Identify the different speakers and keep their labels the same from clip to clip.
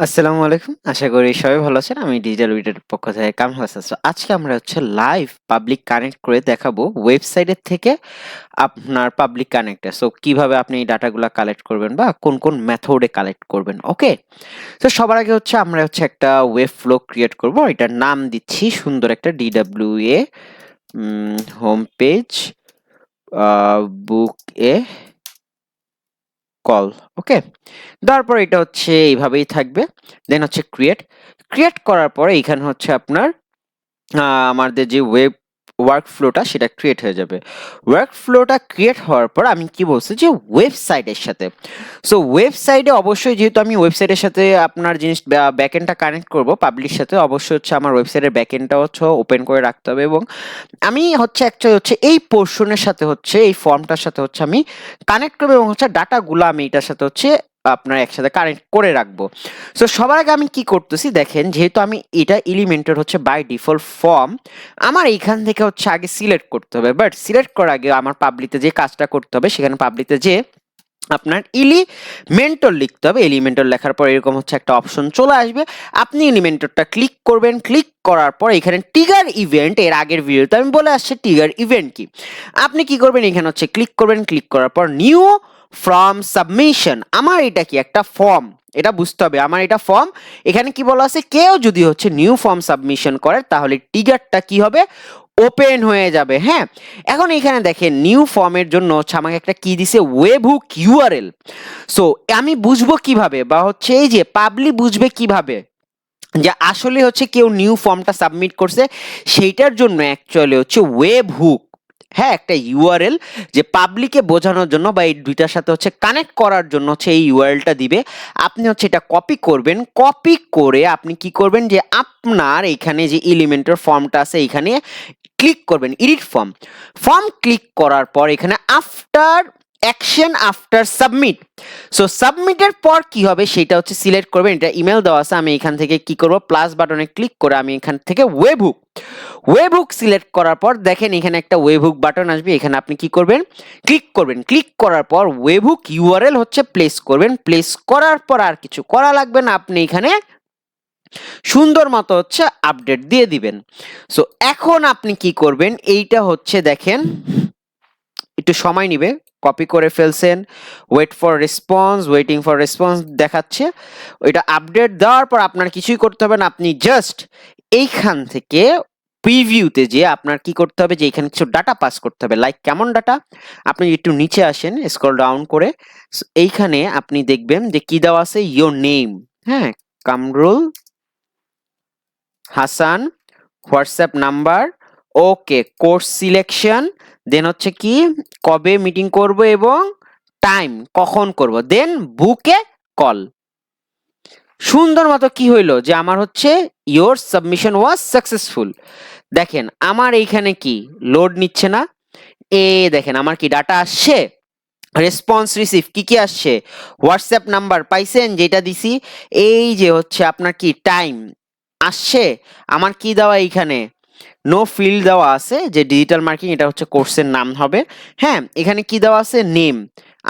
Speaker 1: আসসালামু আলাইকুম। আশা করি সবাই ভালো আছেন। আমি ডিজিটাল উইটের পক্ষ থেকে কামরুল হাসান। আজকে আমরা লাইভ পাবলিক কানেক্ট করে দেখাবো ওয়েবসাইটের থেকে আপনার পাবলিক কানেক্টে। কিভাবে আপনি এই ডাটাগুলা কালেক্ট করবেন বা কোন মেথডে কালেক্ট করবেন। ওকে? সবার আগে আমরা একটা ওয়েব ফ্লো ক্রিয়েট করব। এটার নাম দিচ্ছি সুন্দর একটা DWA home page book a call. ওকে, তারপর এটা এইভাবেই থাকবে। দেন ক্রিয়েট করার পরে এখানে আপনার আমাদের যে ওয়ার্ক ফ্লোটা সেটা ক্রিয়েট হয়ে যাবে। ওয়ার্ক ফ্লোটা ক্রিয়েট হওয়ার পর আমি কি বলছি যে ওয়েবসাইটের সাথে, ওয়েবসাইটে অবশ্যই যেহেতু আমি ওয়েবসাইটের সাথে আপনার জিনিস ব্যাকএন্ডটা কানেক্ট করব পাবলিশ সাথে, অবশ্যই আমার ওয়েবসাইটের ব্যাকএন্ডটা ওপেন করে রাখতে হবে। এবং আমি অ্যাকচুয়ালি এই পোর্শনের সাথে এই ফর্মটার সাথে আমি কানেক্ট করবো এবং ডাটাগুলো আমি এটার সাথে আপনার একসাথে কানেক্ট করে রাখবো। সবার আগে আমি কি করতেছি দেখেন, যেহেতু আমি এটা এলিমেন্টের বাই ডিফল্ট ফর্ম, আমার এইখান থেকে আগে সিলেক্ট করতে হবে। বাট সিলেক্ট করার আগে আমার পাবলিতে যে কাজটা করতে হবে, সেখানে পাবলিতে যে আপনার এলিমেন্টর লিখতে হবে। এলিমেন্টর লেখার পর এরকম একটা অপশন চলে আসবে। আপনি এলিমেন্টরটা ক্লিক করবেন। ক্লিক করার পর এখানে ট্রিগার ইভেন্ট, এর আগের ভিডিওতে আমি বলে আসছি ট্রিগার ইভেন্ট কি। আপনি কি করবেন, এখানে ক্লিক করবেন। ক্লিক করার পর নিউ ফ্রম সাবমিশন। আমার এটা কি একটা ফর্ম, এটা বুঝতে হবে আমার এটা ফর্ম। এখানে কি বলা আছে, কেউ যদি নিউ ফর্ম সাবমিশন করে তাহলে ট্রিগারটা কি হবে, ওপেন হয়ে যাবে। হ্যাঁ, এখন এখানে দেখেন নিউ ফর্মের জন্য আমাকে একটা কি দিছে, ওয়েবহুক ইউআরএল। আমি বুঝবো কিভাবে, বা এই যে পাবলিক বুঝবে কিভাবে যে আসলে কেউ নিউ ফর্মটা সাবমিট করছে, সেইটার জন্য অ্যাকচুয়ালি ওয়েব হুক, হ্যাঁ, একটা ইউআরএল যে পাবলিকে বোঝানোর জন্য বা এই দুইটার সাথে কানেক্ট করার জন্য এই ইউআরএলটা দিবে। আপনি এটা কপি করবেন। কপি করে আপনি কি করবেন, যে আপনার এখানে যে এলিমেন্টের ফর্মটা আছে এখানে ক্লিক করবেন, এডিট ফর্ম। ফর্ম ক্লিক করার পর এখানে আফটার অ্যাকশন আফটার সাবমিট। সাবমিটের পর কি হবে সেটা সিলেক্ট করবেন। এটা ইমেল দেওয়া আছে। আমি এখান থেকে কি করব, প্লাস বাটনে ক্লিক করে আমি এখান থেকে ওয়েবহুক সিলেক্ট করার পর দেখেন এখানে একটা ওয়েবহুক বাটন আসবে। এখানে আপনি কি করবেন, ক্লিক করবেন। ক্লিক করার পর ওয়েবহুক ইউআরএল প্লেস করবেন। প্লেস করার পর আর কিছু করা লাগবে না, আপনি এখানে সুন্দর মতো আপডেট দিয়ে দিবেন। এখন আপনি কি করবেন, এইটা দেখেন একটু সময় নিবে। কপি করে ফেলছেন, ওয়েটিং ফর রেসপন্স দেখাচ্ছে। ওইটা আপডেট দেওয়ার পর আপনার কিছুই করতে হবে না। আপনি জাস্ট এইখান থেকে প্রিভিউতে যে আপনার কি করতে হবে, যে এখানে কিছু ডাটা পাস করতে হবে। লাইক কেমন ডাটা, আপনি একটু নিচে আসেন স্ক্রল ডাউন করে, এইখানে আপনি দেখবেন যে কি দেওয়া আছে, ইয়োর নেম, হ্যাঁ, কামরুল হাসান, হোয়াটসঅ্যাপ নাম্বার, ওকে, কোর্স সিলেকশন, দেন কি কবে মিটিং করব এবং টাইম কখন করব, দেন বুকে কল। সুন্দর মতো কি হইলো, যে আমার ইয়োর সাবমিশন ওয়াজ সাকসেসফুল। দেখেন আমার এইখানে কি লোড নিচ্ছে না। দেখেন আমার কি ডাটা আসছে, রেসপন্স রিসিভ কি কি আসছে, হোয়াটসঅ্যাপ নাম্বার পাইছেন যেটা দিছি, এই যে আপনার কি টাইম আসছে। আমার কি দেওয়া এইখানে নো ফিল্ড দেওয়া আছে, যে ডিজিটাল মার্কেটিং, এটা কোর্সের নাম হবে। হ্যাঁ, এখানে কি দেওয়া আছে, নেম,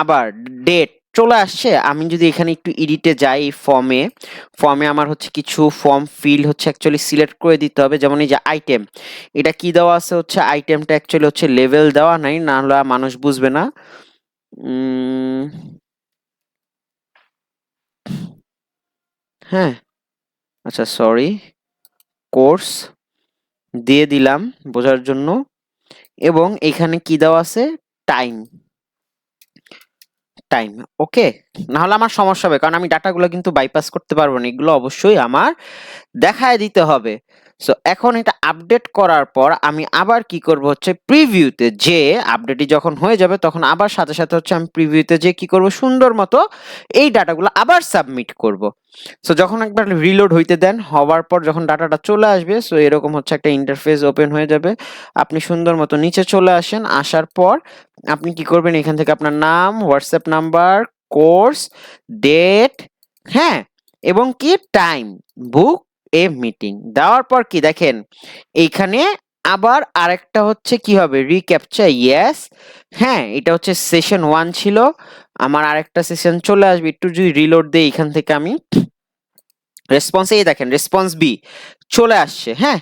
Speaker 1: আবার ডেট চলে আসছে। আমি যদি এখানে একটু এডিটে যাই, ফর্মে আমার কিছু ফর্ম ফিল্ড অ্যাকচুয়ালি সিলেক্ট করে দিতে হবে। যেমন এই যে আইটেম, এটা কি দেওয়া আছে, আইটেমটা অ্যাকচুয়ালি লেভেল দেওয়া নাই, না হলে মানুষ বুঝবে না। হ্যাঁ, আচ্ছা, সরি, কোর্স দিয়ে দিলাম বোঝার জন্য। এবং এখানে কি দেওয়া আছে, টাইম। ওকে, না হলে আমার সমস্যা হবে, কারণ আমি ডাটাগুলো কিন্তু বাইপাস করতে পারবো না, এগুলো অবশ্যই আমার দেখায় দিতে হবে। এখন এটা আপডেট করার পর আমি আবার কি করব, প্রিভিউতে যে আপডেটই যখন হয়ে যাবে তখন আবার সাথে সাথে আমি প্রিভিউতে যে কি করব, সুন্দর মতো এই ডাটাগুলো আবার সাবমিট করব। যখন একবার রিলোড হইতে দেন, হওয়ার পর যখন ডাটাটা চলে আসবে, এরকম একটা ইন্টারফেস ওপেন হয়ে যাবে। আপনি সুন্দর মতো নিচে চলে আসেন। আসার পর আপনি কি করবেন, এখান থেকে আপনার নাম, হোয়াটসঅ্যাপ নাম্বার, কোর্স, ডেট, হ্যাঁ, এবং কি টাইম, বুক এ মিটিং দেওয়ার পর কি দেখেন এইখানে আবার আরেকটা কি হবে, রিক্যাপচার, ইয়েস, হ্যাঁ, এটা সেশন 1 ছিল, আমার আরেকটা সেশন চলে আসবে। একটু যদি রিলোড দেই এখান থেকে আমি, রেসপন্স এই দেখেন রেসপন্স বি চলে আসছে। হ্যাঁ,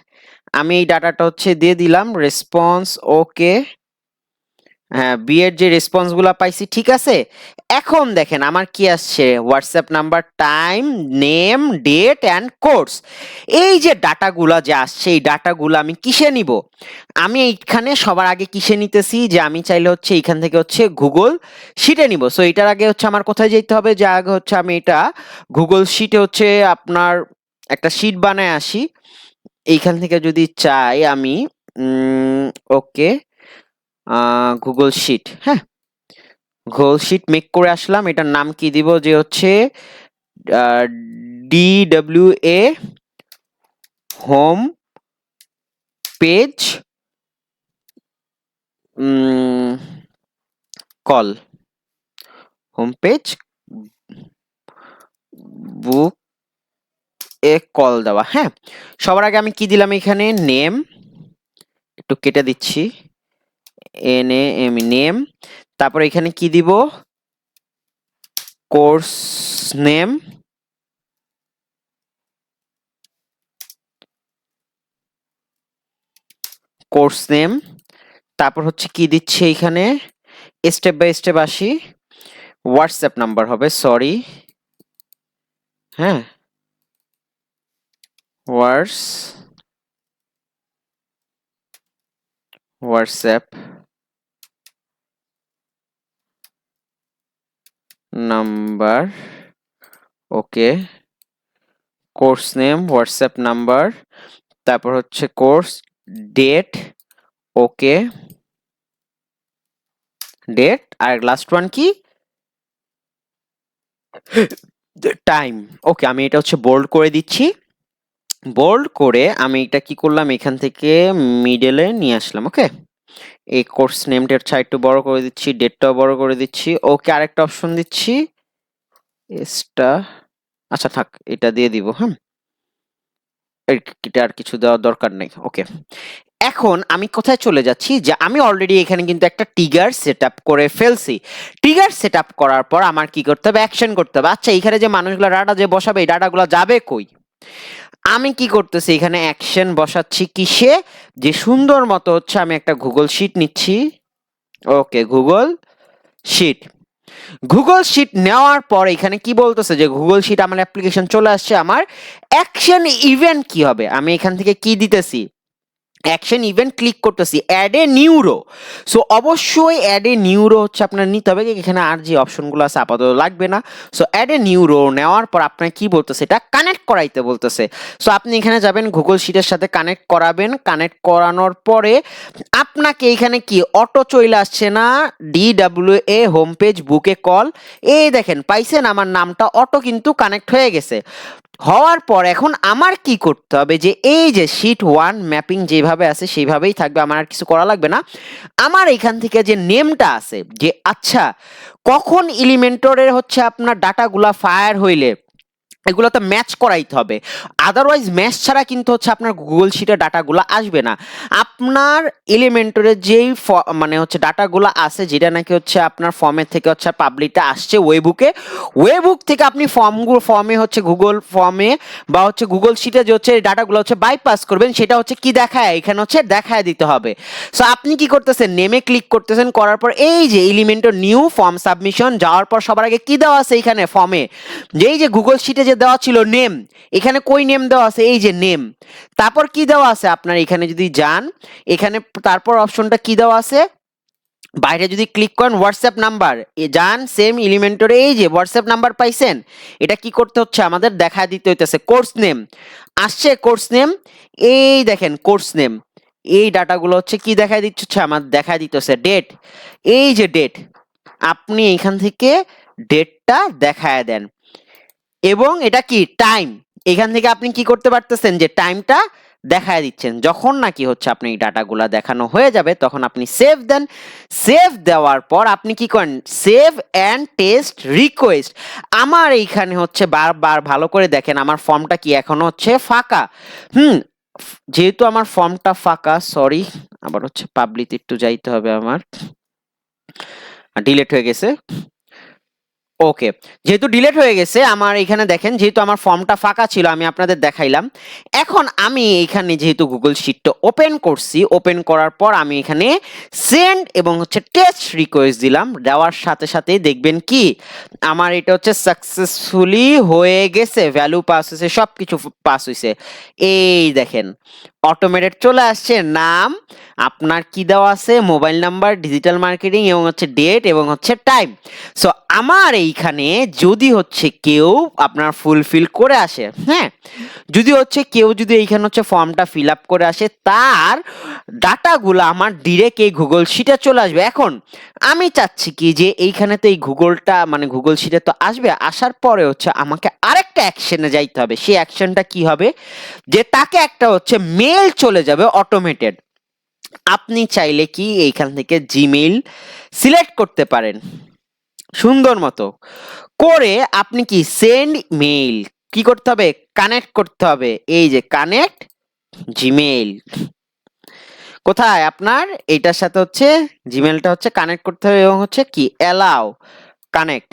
Speaker 1: আমি এই ডাটাটা হচ্ছে দিয়ে দিলাম রেসপন্স ওকে। হ্যাঁ, বি এর যে রেসপন্স গুলা পাইছি ঠিক আছে। এখন দেখেন আমার কি আসছে, WhatsApp number, time, name, date and course. এই যে ডাটাগুলা যে আসছে এই ডাটাগুলো আমি কিসে নিব, আমি এইখানে সবার আগে কিসে নিতেছি যে আমি চাইলে হচ্ছে এইখান থেকে হচ্ছে গুগল শিটে নিব। সো এটার আগে হচ্ছে আমার কোথায় যেতে হবে, যে আগে হচ্ছে আমি এটা গুগল শিটে হচ্ছে আপনার একটা শিট বানায় আসি। এইখান থেকে যদি চাই আমি ওকে গুগল শিট, হ্যাঁ গুগল শিট মেক করে আসলাম। এটার নাম কি দিব, যে হচ্ছে DWA home page call, home page book a call দেওয়া। হ্যাঁ, সবার আগে আমি কি দিলাম এখানে, নেম, একটু কেটে দিচ্ছি, নেম। তারপর এখানে কি দিব, কোর্স নেম, কোর্স নেম। তারপর হচ্ছে কি দিচ্ছি এখানে, স্টেপ বাই স্টেপ আসি, হোয়াটসঅ্যাপ নাম্বার হবে, সরি হ্যাঁ, WhatsApp number okay, course name, WhatsApp number, তারপর হচ্ছে কোর্স ডেট ওকে, ডেট আর লাস্ট ওয়ান কি টাইম ওকে। আমি এটা হচ্ছে বোল্ড করে দিচ্ছি, বোল্ড করে আমি এটা কি করলাম এখান থেকে মিডলে নিয়ে আসলাম। ওকে, এই কোর্স নেমটা একটু বড় করে দিচ্ছি, ডেটটাও বড় করে দিচ্ছি। ওকে, আরেকটা অপশন দিচ্ছি এসটা, আচ্ছা থাক এটা দিয়ে দিব। হ্যাঁ, এটা আর কিছু দেওয়ার দরকার নেই। ওকে, এখন আমি কোথায় চলে যাচ্ছি, যে আমি অলরেডি এখানে কিন্তু একটা ট্রিগার সেটআপ করে ফেলছি। ট্রিগার সেটআপ করার পর আমার কি করতে হবে, অ্যাকশন করতে হবে। আচ্ছা এখানে যে মানুষগুলো ডাটা যে বসাবে এই ডাটাগুলো যাবে কই, আমি কি করতেছি এখানে অ্যাকশন বসাচ্ছি কিসে, যে সুন্দর মতো হচ্ছে আমি একটা গুগল শিট নিচ্ছি। ওকে, গুগল শিট নেওয়ার পর এখানে কি বলতেছে, যে গুগল শিট আমার অ্যাপ্লিকেশন চলে আসছে। আমার অ্যাকশন ইভেন্ট কি হবে, আমি এখান থেকে কি দিতেছি, অ্যাকশন ইভেন্ট ক্লিক করতেছি, অ্যাড এ নিউরো। সো অবশ্যই অ্যাড এ নিউরো হচ্ছে আপনার নিতে হবে, এখানে আর যে অপশনগুলো আছে আপাতত লাগবে না। সো অ্যাড এ নিউরো নেওয়ার পর আপনার কি বলতেছে, এটা কানেক্ট করাইতে বলতেছে। সো আপনি এখানে যাবেন গুগল শিটের সাথে কানেক্ট করাবেন, কানেক্ট করানোর পরে আপনাকে এখানে কি অটো চলে আসছে না, DWA হোম পেজ বুকে কল, এই দেখেন পাইছেন আমার নামটা অটো কিন্তু কানেক্ট হয়ে গেছে। হওয়ার পর এখন আমার কি করতে হবে, যে এই যে শিট 1 ম্যাপিং যেভাবে আছে সেইভাবেই থাকবে, আমার আর কিছু করা লাগবে না। আমার এখান থেকে যে নেমটা আছে, যে আচ্ছা কখন এলিমেন্টরের হচ্ছে আপনার ডাটাগুলা ফায়ার হইলে এগুলো তো ম্যাচ করাইতে হবে, আদারওয়াইজ ম্যাচ ছাড়া কিন্তু হচ্ছে আপনার গুগল শিটে ডাটাগুলো আসবে না। আপনার এলিমেন্টরের যেই মানে হচ্ছে ডাটাগুলো আছে, যেটা নাকি হচ্ছে আপনার ফর্মের থেকে হচ্ছে পাবলিকটা আসছে ওয়েবুকে, ওয়েবুক থেকে আপনি ফর্মে হচ্ছে গুগল ফর্মে বা হচ্ছে গুগল শিটে যে হচ্ছে ডাটাগুলো হচ্ছে বাইপাস করবেন, সেটা হচ্ছে কি দেখায় এখানে হচ্ছে দেখায় দিতে হবে। সো আপনি কি করতেছেন, নেমে ক্লিক করতেছেন, করার পর এই যে এলিমেন্টর নিউ ফর্ম সাবমিশন যাওয়ার পর সবার আগে কি দেওয়া আছে এখানে ফর্মে, যেই যে গুগল শিটে যে দেওয়া ছিল নেম, এখানে কই নেম দেওয়া আছে, এই যে নেম। তারপর কি দেওয়া আছে আপনার এখানে যদি যান, এখানে তারপর অপশনটা কি দেওয়া আছে, বাইরে যদি ক্লিক করেন হোয়াটসঅ্যাপ নাম্বার, যান সেম এলিমেন্টরে এই যে হোয়াটসঅ্যাপ নাম্বার পাইছেন, এটা কি করতে হচ্ছে আমাদের দেখা দিতে হইতেছে, কোর্স নেম আসছে, কোর্স নেম এই দেখেন কোর্স নেম, এই ডাটাগুলো হচ্ছে কি দেখা দিচ্ছে, আমার দেখা দিতেছে ডেট, এই যে ডেট, আপনি এখান থেকে ডেটটা দেখায় দেন। এবং এটা কি টাইম, এখান থেকে আপনি কি করতে পারতেছেন, যে টাইমটা দেখায় দিচ্ছেন। যখন নাকি হচ্ছে আপনি এই ডাটাগুলা দেখানো হয়ে যাবে তখন আপনি সেভ দেন, সেভ দেওয়ার পর আপনি কি করেন, সেভ অ্যান্ড টেস্ট রিকোয়েস্ট। আমার এইখানে হচ্ছে বারবার ভালো করে দেখেন আমার ফর্মটা কি এখনো হচ্ছে ফাঁকা। হুম, যেহেতু আমার ফর্মটা ফাঁকা, সরি আবার হচ্ছে পাবলিক একটু যাইতে হবে, আমার ডিলেট হয়ে গেছে। ওকে, যেহেতু ডিলিট হয়ে গেছে আমার এখানে দেখেন, যেহেতু আমার ফর্মটা ফাঁকা ছিল আমি আপনাদের দেখাইলাম। এখন আমি এখানে যেহেতু গুগল শিটটা ওপেন করছি, ওপেন করার পর আমি এখানে সেন্ড এবং হচ্ছে টেস্ট রিকোয়েস্ট দিলাম। দেওয়ার সাথে সাথেই দেখবেন কি আমার এটা হচ্ছে সাকসেসফুলি হয়ে গেছে, ভ্যালু পাস হয়েছে, সবকিছু পাস হয়েছে। এই দেখেন অটোমেটেড চলে আসছে, নাম আপনার কি দেওয়া আছে, মোবাইল নাম্বার, ডিজিটাল মার্কেটিং এবং হচ্ছে ডেট এবং হচ্ছে টাইম। সো আমার এইখানে যদি হচ্ছে কেউ আপনার ফুলফিল করে আসে, হ্যাঁ, যদি হচ্ছে কেউ যদি এইখানে হচ্ছে ফর্মটা ফিল আপ করে আসে, তার ডাটাগুলো আমার ডিরেক্ট এই গুগল শিটে চলে আসবে। এখন আমি চাচ্ছি কি যে এইখানে তো এই গুগলটা মানে গুগল শিটে তো আসবে, আসার পরে হচ্ছে আমাকে আরেকটা অ্যাকশনে যাইতে হবে। সেই অ্যাকশনটা কি হবে, যে তাকে একটা হচ্ছে মেল চলে যাবে অটোমেটেড। আপনি চাইলে কি এইখান থেকে জিমেইল সিলেক্ট করতে পারেন সুন্দর মতো করে। আপনি কি সেন্ড মেইল কি করতে হবে, কানেক্ট করতে হবে। এই যে কানেক্ট জিমেইল, কোথায় আপনার এইটার সাথে হচ্ছে জিমেইলটা হচ্ছে কানেক্ট করতে হবে এবং হচ্ছে কি অ্যালাউ কানেক্ট।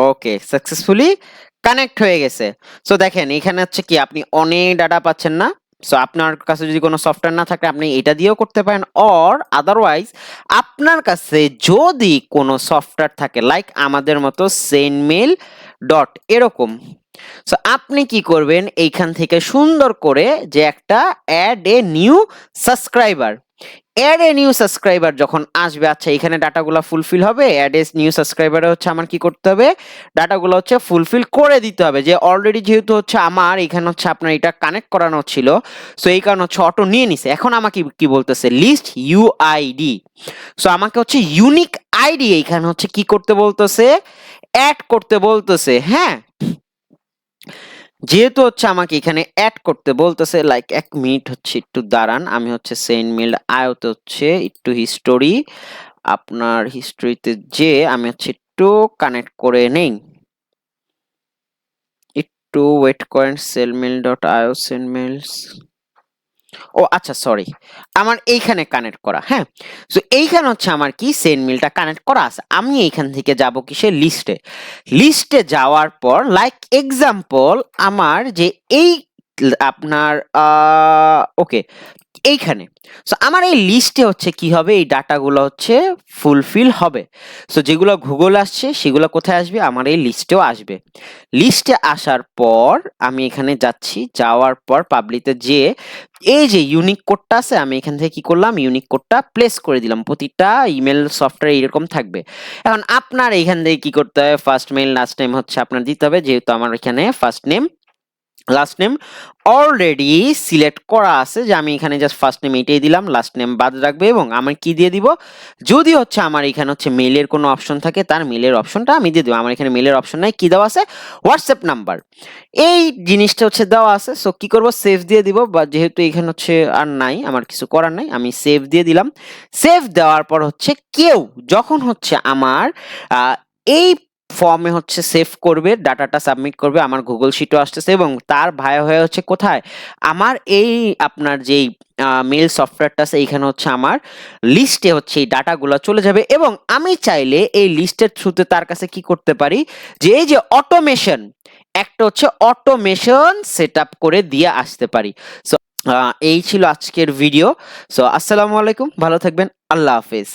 Speaker 1: ওকে, সাকসেসফুলি কানেক্ট হয়ে গেছে। সো দেখেন এখানে হচ্ছে কি আপনি অনেক ডাটা পাচ্ছেন না। সো আপনার কাছে যদি কোনো সফটওয়্যার না থাকে আপনি এটা দিয়েও করতে পারেন, অর আদারওয়াইজ আপনার কাছে যদি কোনো সফটওয়্যার থাকে লাইক আমাদের মতো সেন্ডমেল ডট এরকম, সো আপনি কি করবেন এইখান থেকে সুন্দর করে যে একটা add a new subscriber, add a new subscriber যখন আসবে, আচ্ছা এখানে ডাটাগুলো ফুলফিল হবে। অ্যাড এ নিউ সাবস্ক্রাইবারে হচ্ছে আমার কি করতে হবে, ডাটাগুলো হচ্ছে ফুলফিল করে দিতে হবে। যে অলরেডি যেহেতু হচ্ছে আমার এখানে হচ্ছে আপনার এটা কানেক্ট করানো ছিল, সো এই কারণে হচ্ছে অটো নিয়ে নিছে। এখন আমাকে কি বলতেছে, লিস্ট ইউআইডি। সো আমাকে হচ্ছে ইউনিক আইডি এইখানে হচ্ছে কি করতে বলতেছে, অ্যাড করতে বলতেছে। হ্যাঁ, যেহেতু হচ্ছে আমাকে এখানে অ্যাড করতে বলতেছে, লাইক 1 মিনিট হচ্ছে একটু দাঁড়ান, আমি হচ্ছে সেন্ড মেল আয়তে হচ্ছে একটু হিস্টোরি, আপনার হিস্ট্রিতে যে আমি হচ্ছে একটু কানেক্ট করে নেই, একটু ওয়েট করেন। সেলমেল ডট আইও সেন্ড মেলস, ও আচ্ছা সরি, আমার এইখানে কানেক্ট করা। হ্যাঁ, সো এইখানে হচ্ছে আমার কি সেন্ড মেলটা কানেক্ট করা আছে। আমি এইখান থেকে যাব কিসে, লিস্টে। লিস্টে যাওয়ার পর লাইক এক্সাম্পল আমার যে এই আপনার ওকে এইখানে, সো আমার এই লিস্টে হচ্ছে কি হবে, এই ডাটাগুলো হচ্ছে ফুলফিল হবে। সো যেগুলো গুগল আসছে সেগুলো কোথায় আসবে, আমার এই লিস্টেও আসবে। লিস্টে আসার পর আমি এখানে যাচ্ছি, যাওয়ার পর পাবলিতে যে এই যে ইউনিক কোডটা আছে, আমি এখান থেকে কি করলাম, ইউনিক কোডটা প্লেস করে দিলাম। প্রতিটা ইমেল সফটওয়্যার এরকম থাকবে। এখন আপনার এখান থেকে কি করতে হবে, ফার্স্ট মেইল লাস্ট নেম হচ্ছে আপনার দিতে হবে। যেহেতু আমার এখানে first name last name already select করা আছে, যে আমি এখানে জাস্ট ফার্স্ট নেম এইটাই দিলাম, লাস্ট নেম বাদ রাখবে। এবং আমার কি দিয়ে দিব, যদি হচ্ছে আমার এখানে হচ্ছে মেলের কোনো অপশন থাকে তার মেলের অপশনটা আমি দিয়ে দেবো। আমার এখানে মেলের অপশন নাই, কি দেওয়া আছে, হোয়াটসঅ্যাপ নাম্বার, এই জিনিসটা হচ্ছে দেওয়া আছে। সো কি করব, সেভ দিয়ে দিব। বা যেহেতু এখানে হচ্ছে আর নাই, আমার কিছু করার নাই, আমি সেভ দিয়ে দিলাম। সেভ দেওয়ার পর হচ্ছে কেউ যখন হচ্ছে আমার এই ফর্মে হচ্ছে সেভ করবে, ডাটাটা সাবমিট করবে, আমার গুগল শিটও আসতেছে এবং তার ভায়া হয়ে হচ্ছে কোথায়, আমার এই আপনার যেই মেল সফটওয়্যারটা আছে এইখানে হচ্ছে আমার লিস্টে হচ্ছে এই ডাটাগুলো চলে যাবে। এবং আমি চাইলে এই লিস্টের থ্রুতে তার কাছে কি করতে পারি, যে এই যে অটোমেশন, একটা হচ্ছে অটোমেশন সেট আপ করে দিয়ে আসতে পারি। সো এই ছিল আজকের ভিডিও। সো আসসালামু আলাইকুম, ভালো থাকবেন, আল্লাহ হাফেজ।